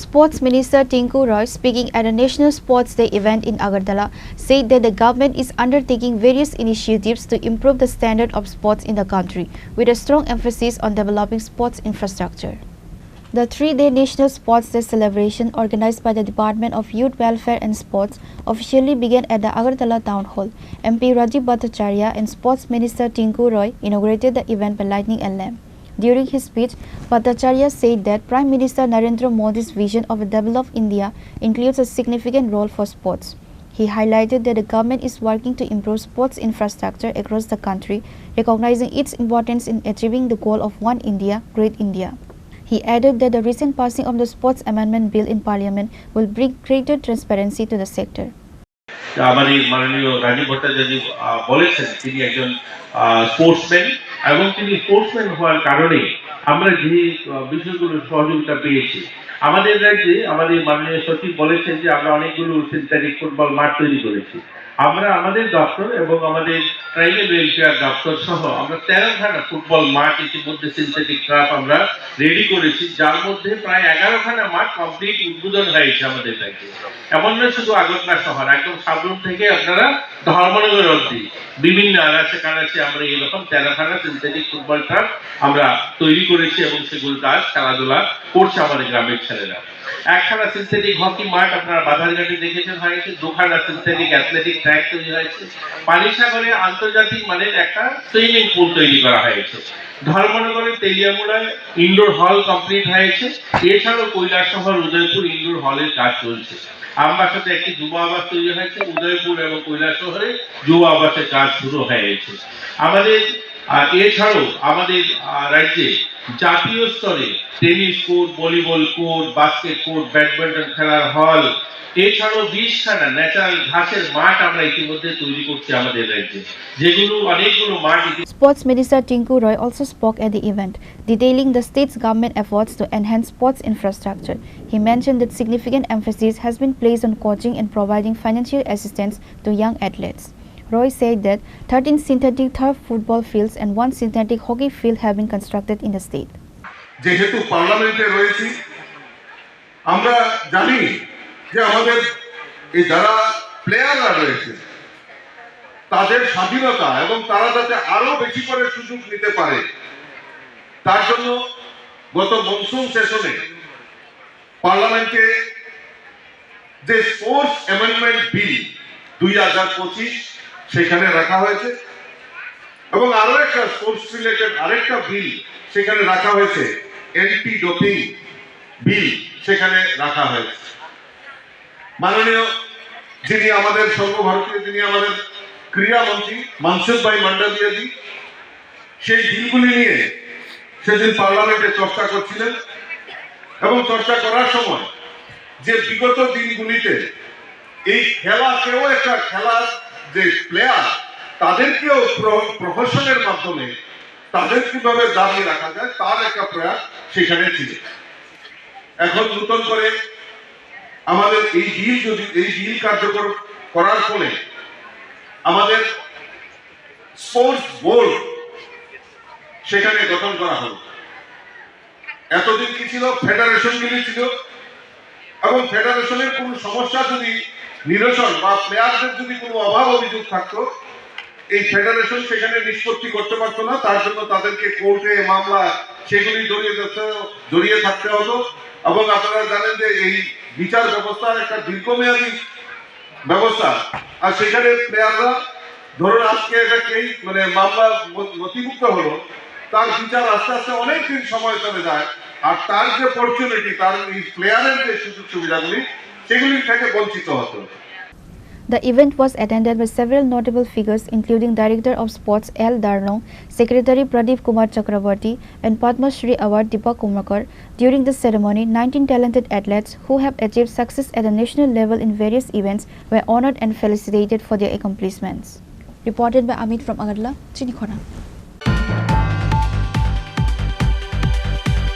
Sports Minister Tinku Roy, speaking at a National Sports Day event in Agartala, said that the government is undertaking various initiatives to improve the standard of sports in the country, with a strong emphasis on developing sports infrastructure. The three-day National Sports Day celebration, organized by the Department of Youth Welfare and Sports, officially began at the Agartala Town Hall. MP Rajiv Bhattacharya and Sports Minister Tinku Roy inaugurated the event by lighting a lamp. During his speech, Bhattacharya said that Prime Minister Narendra Modi's vision of a developed India includes a significant role for sports. He highlighted that the government is working to improve sports infrastructure across the country, recognizing its importance in achieving the goal of One India, Great India. He added that the recent passing of the Sports Amendment Bill in Parliament will bring greater transparency to the sector. আমাদের মাননীয় রাজীব ভট্টাচার্য বলেছেন তিনি একজন sportsman এবং তিনি sportsman হওয়ার কারণে আমরা যে বিষয়গুলোর সহযোগিতা পেয়েছি আমাদের রাজ্যে আমাদের মাননীয় সচিব বলেছেন যে আমরা অনেকগুলো সিনথেটিক ফুটবল মাঠ তৈরি করেছি আমরা আমাদের দপ্তর এবং আমাদের ট্রাইবাল ওয়েলফেয়ার দপ্তর সহ আমরা 13খানা ফুটবল মাঠ ইতিমধ্যে সিনথেটিক ট্রাফ আমরা রেডি করেছি যার মধ্যে প্রায় 11খানা মাঠ কমপ্লিট উদ্বোধন হয়েছে আমাদের রাজ্যে এমন নয় শুধু আগরতলা শহর একদম সাবরুম থেকে আপনারা ধর্মনগর অবধি বিভিন্ন আনাচে আমরা এরকম 13খানা সিনথেটিক ফুটবল ট্রাফ আমরা তৈরি করেছি এবং সেগুলোতে আজ খেলাধুলা করছে আমাদের গ্রামের ছেলেরা একখানা সিনথেটিক হকি মাঠ আপনারা বাধারঘাটে দেখেছেন হয়েছে দুখানা সিনথেটিক অ্যাথলেটিক ট্র্যাক তৈরি হয়েছে পানিসাগরে আন্তর্জাতিক মানের একটা সুইমিং পুল তৈরি করা হয়েছে ধর্মনগরের তেলিয়ামুড়ায় ইনডোর হল কমপ্লিট হয়েছে এছাড়াও কৈলাসহর উদয়পুর ইনডোর হলের কাজ চলছে আমবাসাতে একটি যুব আবাস তৈরি হয়েছে উদয়পুর এবং কৈলাসহরে যুব আবাসের কাজ শুরু হয়েছে আমাদের এছাড়াও আমাদের রাজ্যে জাতীয় স্তরে tennis court volleyball court basket court badminton খেলার হল এছাড়াও 20খানা ন্যাচারাল ঘাসের মাঠ আমরা ইতিমধ্যে তৈরি করছি আমাদের রাজ্যে যেগুলো অনেকগুলো মাঠ Sports Minister Tinku Roy also spoke at the event, detailing the state's government efforts to enhance sports infrastructure. He mentioned that significant emphasis has been placed on coaching and providing financial assistance to young athletes. Roy said that 13 synthetic turf football fields and 1 synthetic hockey field have been constructed in the state. যেহেতু পার্লামেন্টে রয়েছি আমরা জানি যে আমাদের এই যারা প্লেয়াররা রয়েছে তাদের স্বাধীনতা এবং তারা যাতে আরো বেশি করে সুযোগ নিতে পারে তার জন্য গত মনসুন সেশনে পার্লামেন্টে যে স্পোর্টস অ্যামেন্ডমেন্ট বিল 2025 সেখানে রাখা হয়েছে এবং আরো একটা স্পোর্টস রিলেটেড আরেকটা বিল সেখানে রাখা হয়েছে অ্যান্টি ডোপিং বিল সেখানে রাখা হয়েছে মাননীয় যিনি আমাদের সর্বভারতীয় যিনি আমাদের ক্রীড়ামন্ত্রী মনসুখ ভাই মান্ডাভিয়াজি সেই বিলগুলি নিয়ে সেদিন পার্লামেন্টে চর্চা করছিলেন এবং চর্চা করার সময় যে বিগত দিনগুলিতে এই খেলাকেও একটা খেলার যে প্লেয়ার তাদেরকেও প্রহসনের মাধ্যমে তাদের কিভাবে দাবি রাখা যায় তার একটা প্রয়াস সেখানে ছিল এখন নতুন করে আমাদের এই বিল কার্যকর করার ফলে আমাদের স্পোর্টস বোর্ড সেখানে গঠন করা হলো এতদিন কি ছিল ফেডারেশনগুলি ছিল এবং ফেডারেশনের কোনো সমস্যা যদি নিরসন বা প্লেয়ারদের যদি কোনো অভাব অভিযোগ থাকতো এই ফেডারেশন সেখানে নিষ্পত্তি করতে পারতো না তার জন্য তাদেরকে কোর্টে মামলা সেগুলি জড়িয়ে থাকতে হতো এবং আপনারা জানেন যে এই বিচার ব্যবস্থার একটা দীর্ঘমেয়াদী ব্যবস্থা আর সেখানে প্লেয়াররা ধরুন আজকে এটাকেই মানে মামলা নথিভুক্ত হলো তার বিচার আস্তে আস্তে অনেক দিন সময় চলে যায় আর তার যে অপরচুনিটি তার এই প্লেয়ারের যে সুযোগ সুবিধাগুলি সেগুলি থেকে বঞ্চিত হতো The event was attended by several notable figures including Director of Sports L. Darnong, Secretary Pradeep Kumar Chakraborty and Padma Shri Award Deepak Kumakar. During the ceremony, 19 talented athletes who have achieved success at the national level in various events were honored and felicitated for their accomplishments. Reported by Amit from Agartala, Chinikhona.